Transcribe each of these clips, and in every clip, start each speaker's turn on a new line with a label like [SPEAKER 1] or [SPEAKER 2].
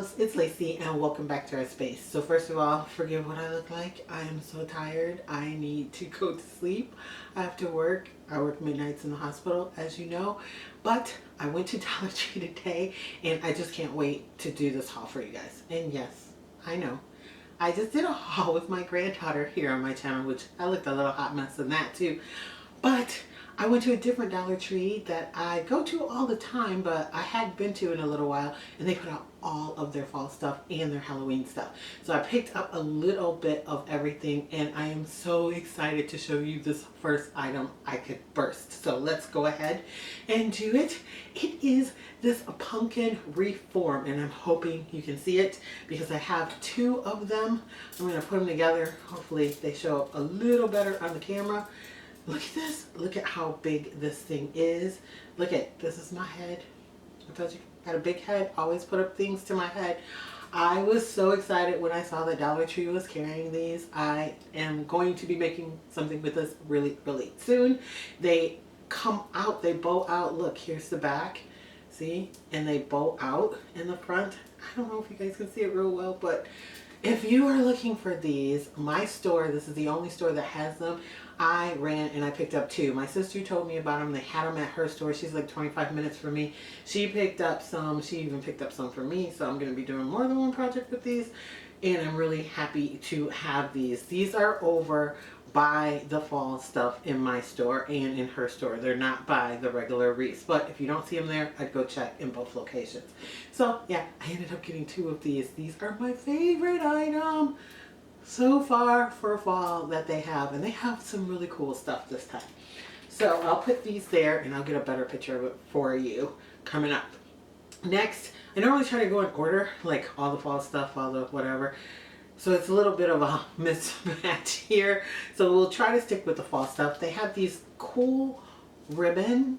[SPEAKER 1] loves, it's Lacey and welcome back to our space. So first of all, forgive what I look like. I am so tired. I need to go to sleep. I have to work. I work midnights in the hospital, as you know. But I went to Dollar Tree today and I just can't wait to do this haul for you guys. And yes, I know. I just did a haul with my granddaughter here on my channel, which I looked a little hot mess in that too. But I went to a different Dollar Tree that I go to all the time, but I hadn't been to in a little while, and they put out all of their fall stuff and their Halloween stuff. So I picked up a little bit of everything, and I am so excited to show you this first item I could burst. So let's go ahead and do it. It is this pumpkin reform, and I'm hoping you can see it because I have two of them. I'm going to put them together. Hopefully they show up a little better on the camera. Look at this. Look at how big this thing is. Look at, this is my head. I told you, got a big head. Always put up things to my head. I was so excited when I saw that Dollar Tree was carrying these. I am going to be making something with this really, really soon. They come out, they bow out. Look, here's the back. See? And they bow out in the front. I don't know if you guys can see it real well, but if you are looking for these, my store, this is the only store that has them. I ran and I picked up two. My sister told me about them. They had them at her store. She's like 25 minutes from me. She picked up some. She even picked up some for me. So I'm going to be doing more than one project with these. And I'm really happy to have these. These are over by the fall stuff in my store and in her store. They're not by the regular wreaths. But if you don't see them there, I'd go check in both locations. So yeah, I ended up getting two of these. These are my favorite item so far for fall that they have, and they have some really cool stuff this time. So I'll put these there and I'll get a better picture of it for you coming up. Next, I normally try to go in order, like all the fall stuff, all the whatever. So it's a little bit of a mismatch here. So we'll try to stick with the fall stuff. They have these cool ribbon.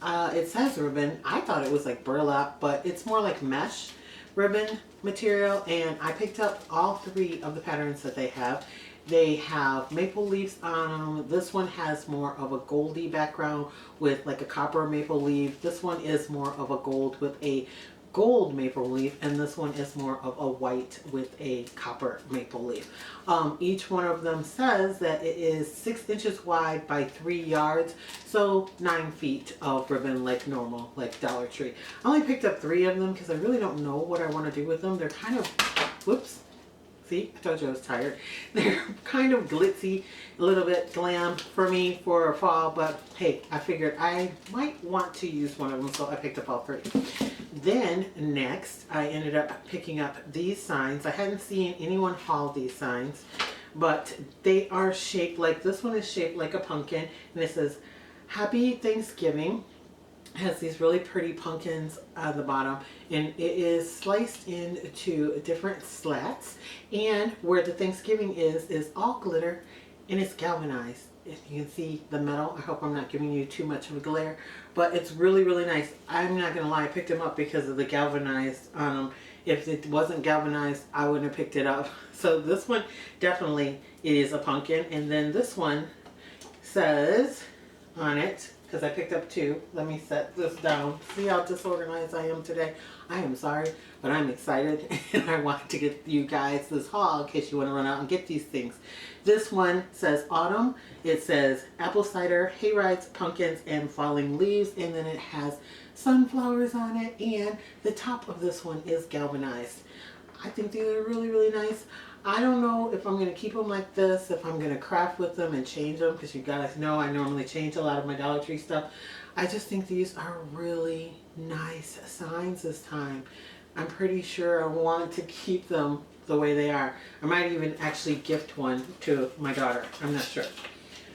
[SPEAKER 1] It says ribbon. I thought it was like burlap, but it's more like mesh ribbon material, and I picked up all three of the patterns that they have. They have maple leaves on them. This one has more of a goldy background with like a copper maple leaf. This one is more of a gold with a gold maple leaf, and this one is more of a white with a copper maple leaf. Each one of them says that it is 6 inches wide by 3 yards, so 9 feet of ribbon like normal, like Dollar Tree. I only picked up 3 of them because I really don't know what I want to do with them. They're kind of, whoops, see, I told you I was tired. They're kind of glitzy, a little bit glam for me for fall, but hey, I figured I might want to use one of them, so I picked up all 3. Then next, I ended up picking up these signs. I hadn't seen anyone haul these signs, but they are shaped like, this one is shaped like a pumpkin, and it says, Happy Thanksgiving. It has these really pretty pumpkins at the bottom, and it is sliced into different slats, and where the Thanksgiving is all glitter, and it's galvanized. If you can see the metal, I hope I'm not giving you too much of a glare, but it's really, really nice. I'm not gonna lie, I picked them up because of the galvanized on them. If it wasn't galvanized, I wouldn't have picked it up. So this one definitely is a pumpkin, and then this one says on it, because I picked up 2. Let me set this down. See how disorganized I am today? I am sorry, but I'm excited and I want to get you guys this haul in case you want to run out and get these things. This one says autumn. It says apple cider, hayrides, pumpkins, and falling leaves, and then it has sunflowers on it, and the top of this one is galvanized. I think these are really, really nice. I don't know if I'm going to keep them like this, if I'm going to craft with them and change them, because you guys know I normally change a lot of my Dollar Tree stuff. I just think these are really nice signs this time. I'm pretty sure I want to keep them the way they are. I might even actually gift one to my daughter. I'm not sure.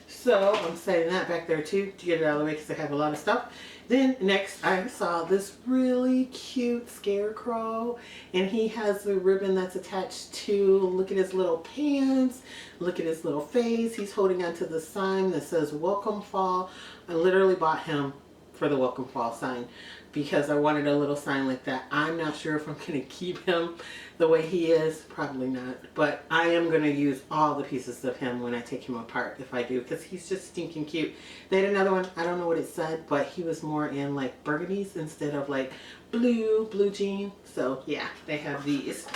[SPEAKER 1] So I'm setting that back there too to get it out of the way because I have a lot of stuff. Then next I saw this really cute Scarecrow, and he has the ribbon that's attached to, look at his little pants, look at his little face. He's holding onto the sign that says Welcome Fall. I literally bought him for the Welcome Fall sign. because I wanted a little sign like that. I'm not sure if I'm going to keep him the way he is. Probably not. But I am going to use all the pieces of him when I take him apart, if I do, because he's just stinking cute. They had another one. I don't know what it said, but he was more in like burgundies instead of like blue jean. So yeah, they have these.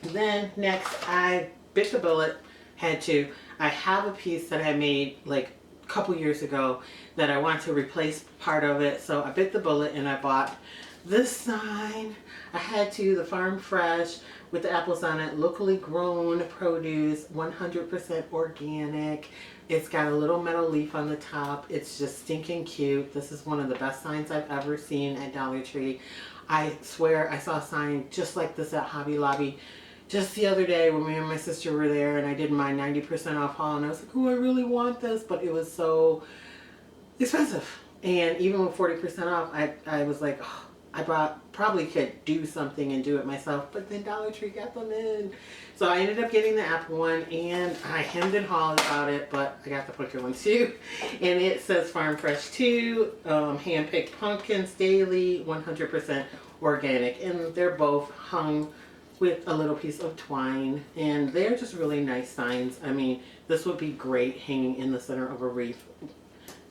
[SPEAKER 1] Then next, I bit the bullet. Had to. I have a piece that I made like a couple years ago that I want to replace part of it, so I bit the bullet and I bought this sign. I had to, the Farm Fresh with the apples on it, locally grown produce, 100% organic. It's got a little metal leaf on the top. It's just stinking cute. This is one of the best signs I've ever seen at Dollar Tree. I swear I saw a sign just like this at Hobby Lobby just the other day when me and my sister were there, and I did my 90% off haul, and I was like, oh, I really want this, but it was so expensive. And even with 40% off, I was like, oh, I probably could do something and do it myself, but then Dollar Tree got them in. So I ended up getting the apple one, and I hemmed and hawed about it, but I got the pumpkin one too. And it says Farm Fresh 2, hand-picked pumpkins daily, 100% organic. And they're both hung with a little piece of twine, and they're just really nice signs. I mean, this would be great hanging in the center of a wreath.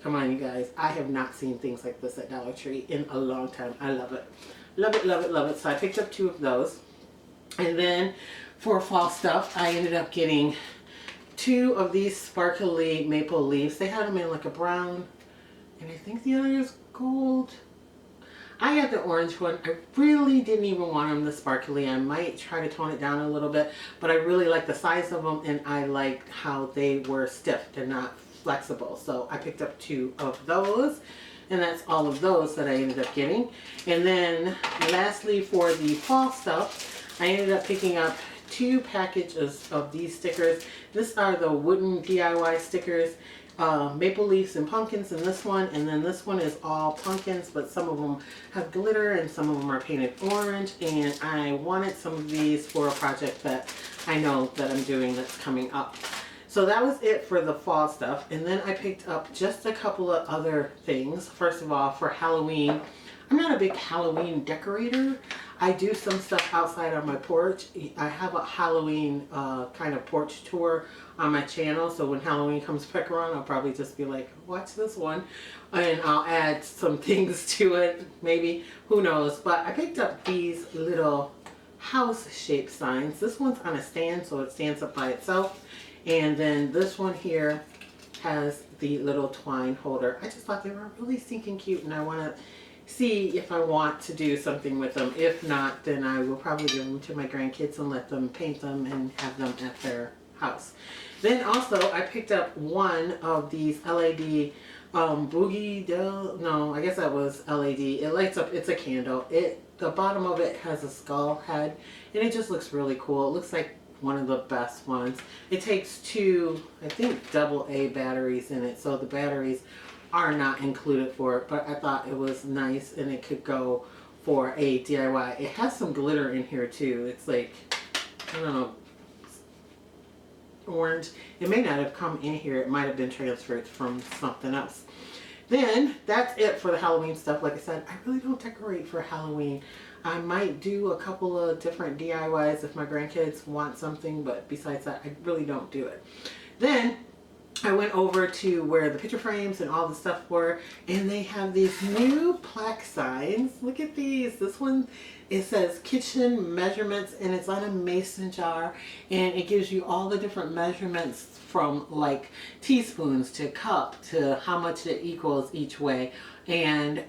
[SPEAKER 1] Come on, you guys. I have not seen things like this at Dollar Tree in a long time. I love it. Love it, love it, love it. So I picked up 2 of those. And then for fall stuff, I ended up getting 2 of these sparkly maple leaves. They had them in like a brown, and I think the other is gold. I got the orange one. I really didn't even want them this sparkly. I might try to tone it down a little bit, but I really like the size of them, and I liked how they were stiff. They're not flexible. So I picked up 2 of those, and that's all of those that I ended up getting. And then lastly, for the fall stuff, I ended up picking up 2 packages of these stickers. These are the wooden DIY stickers. Maple leaves and pumpkins in this one, and then this one is all pumpkins, but some of them have glitter and some of them are painted orange, and I wanted some of these for a project that I know that I'm doing that's coming up. So that was it for the fall stuff, and then I picked up just a couple of other things. First of all, for Halloween, I'm not a big Halloween decorator. I do some stuff outside on my porch. I have a Halloween kind of porch tour on my channel, so when Halloween comes back around, I'll probably just be like, watch this one, and I'll add some things to it, maybe, who knows. But I picked up these little house-shaped signs. This one's on a stand, so it stands up by itself, and then this one here has the little twine holder. I just thought they were really stinking cute, and I want to see if I want to do something with them. If not, then I will probably give them to my grandkids and let them paint them and have them at their house. Then also I picked up one of these LED Boogie, no, I guess that was LED. It lights up, it's a candle. The bottom of it has a skull head, and it just looks really cool. It looks like one of the best ones. It takes 2, I think, AA batteries in it, so the batteries are not included for it, but I thought it was nice and it could go for a DIY. It has some glitter in here too. It's like, I don't know, orange. It may not have come in here. It might have been transferred from something else. Then that's it for the Halloween stuff. Like I said, I really don't decorate for Halloween. I might do a couple of different DIYs if my grandkids want something, but besides that, I really don't do it. Then I went over to where the picture frames and all the stuff were, and they have these new plaque signs. Look at these. This one, it says kitchen measurements, and it's on a mason jar, and it gives you all the different measurements from like teaspoons to cup to how much it equals each way, and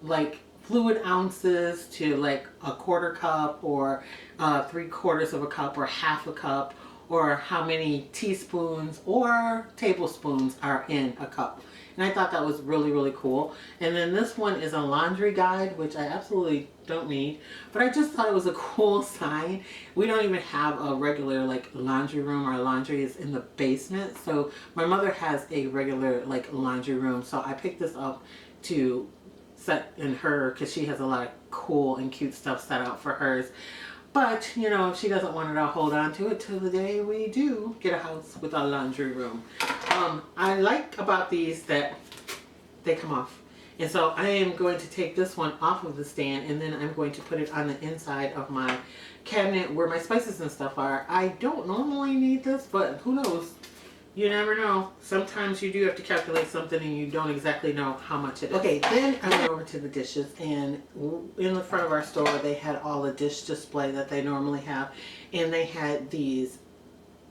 [SPEAKER 1] like fluid ounces to like a 1/4 cup or 3/4 of a cup or half a cup, or how many teaspoons or tablespoons are in a cup. And I thought that was really, really cool. And then this one is a laundry guide, which I absolutely don't need, but I just thought it was a cool sign. We don't even have a regular like laundry room. Our laundry is in the basement. So my mother has a regular like laundry room. So I picked this up to set in her, because she has a lot of cool and cute stuff set out for hers. But, you know, if she doesn't want it, I'll hold on to it till the day we do get a house with a laundry room. I like about these that they come off. And so I am going to take this one off of the stand, and then I'm going to put it on the inside of my cabinet where my spices and stuff are. I don't normally need this, but who knows? You never know. Sometimes you do have to calculate something and you don't exactly know how much it is. Okay, then I went over to the dishes, and in the front of our store they had all the dish display that they normally have, and they had these,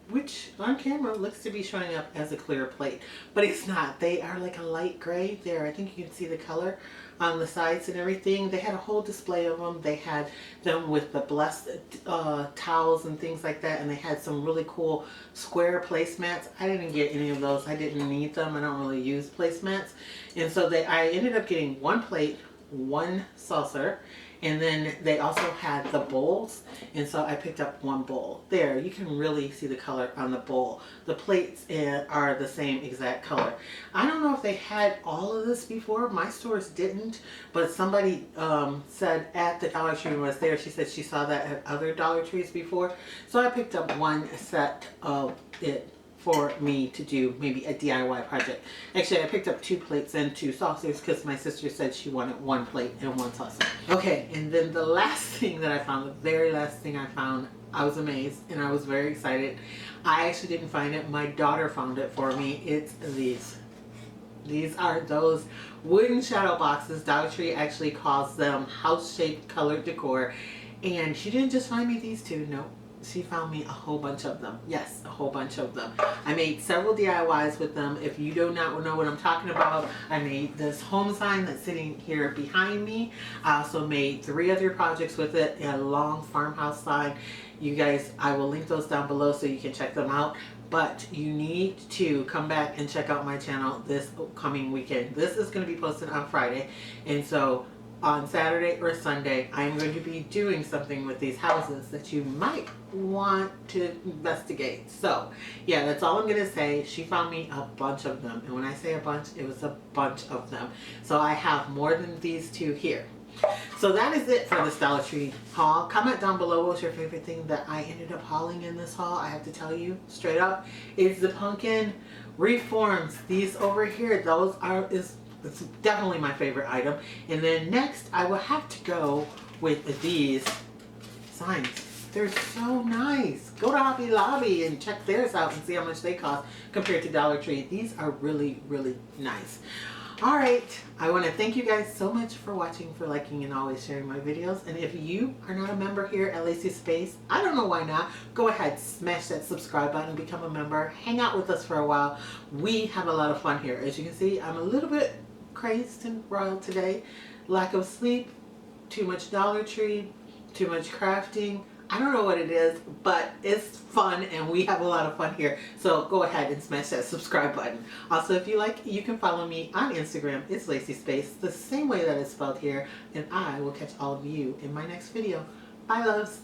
[SPEAKER 1] which on camera looks to be showing up as a clear plate, but it's not. They are like a light gray there. I think you can see the color on the sides and everything. They had a whole display of them. They had them with the blessed towels and things like that, and they had some really cool square placemats. I didn't get any of those. I didn't need them. I don't really use placemats. And so I ended up getting one plate, one saucer, and then they also had the bowls, and so I picked up one bowl. There, you can really see the color on the bowl. The plates are the same exact color. I don't know if they had all of this before. My stores didn't, but somebody said at the Dollar Tree was there. She said she saw that at other Dollar Trees before. So I picked up one set of it for me to do maybe a DIY project. Actually, I picked up 2 plates and 2 saucers because my sister said she wanted 1 plate and 1 saucer. Okay, and then the last thing that I found, the very last thing I found, I was amazed and I was very excited. I actually didn't find it. My daughter found it for me. It's these. These are those wooden shadow boxes. Dollar Tree actually calls them house-shaped colored decor. And she didn't just find me these 2, no. She found me a whole bunch of them. Yes, a whole bunch of them. I made several DIYs with them. If you do not know what I'm talking about, I made this home sign that's sitting here behind me. I also made 3 other projects with it, a long farmhouse sign. You guys, I will link those down below so you can check them out. But you need to come back and check out my channel this coming weekend. This is going to be posted on Friday, and so on Saturday or Sunday, I'm going to be doing something with these houses that you might want to investigate. So, yeah, that's all I'm going to say. She found me a bunch of them. And when I say a bunch, it was a bunch of them. So I have more than these 2 here. So that is it for this Dollar Tree haul. Comment down below what's your favorite thing that I ended up hauling in this haul. I have to tell you straight up, it's the pumpkin reforms. These over here, those are... It's definitely my favorite item. And then next, I will have to go with these signs. They're so nice. Go to Hobby Lobby and check theirs out and see how much they cost compared to Dollar Tree. These are really, really nice. Alright, I want to thank you guys so much for watching, for liking, and always sharing my videos. And if you are not a member here at Lacee Space, I don't know why not. Go ahead, smash that subscribe button, become a member, hang out with us for a while. We have a lot of fun here. As you can see, I'm a little bit crazed and royal today. Lack of sleep, too much Dollar Tree, too much crafting. I don't know what it is, but it's fun and we have a lot of fun here. So go ahead and smash that subscribe button. Also, if you like, you can follow me on Instagram. It's Lacee Space, the same way that it's spelled here. And I will catch all of you in my next video. Bye, loves.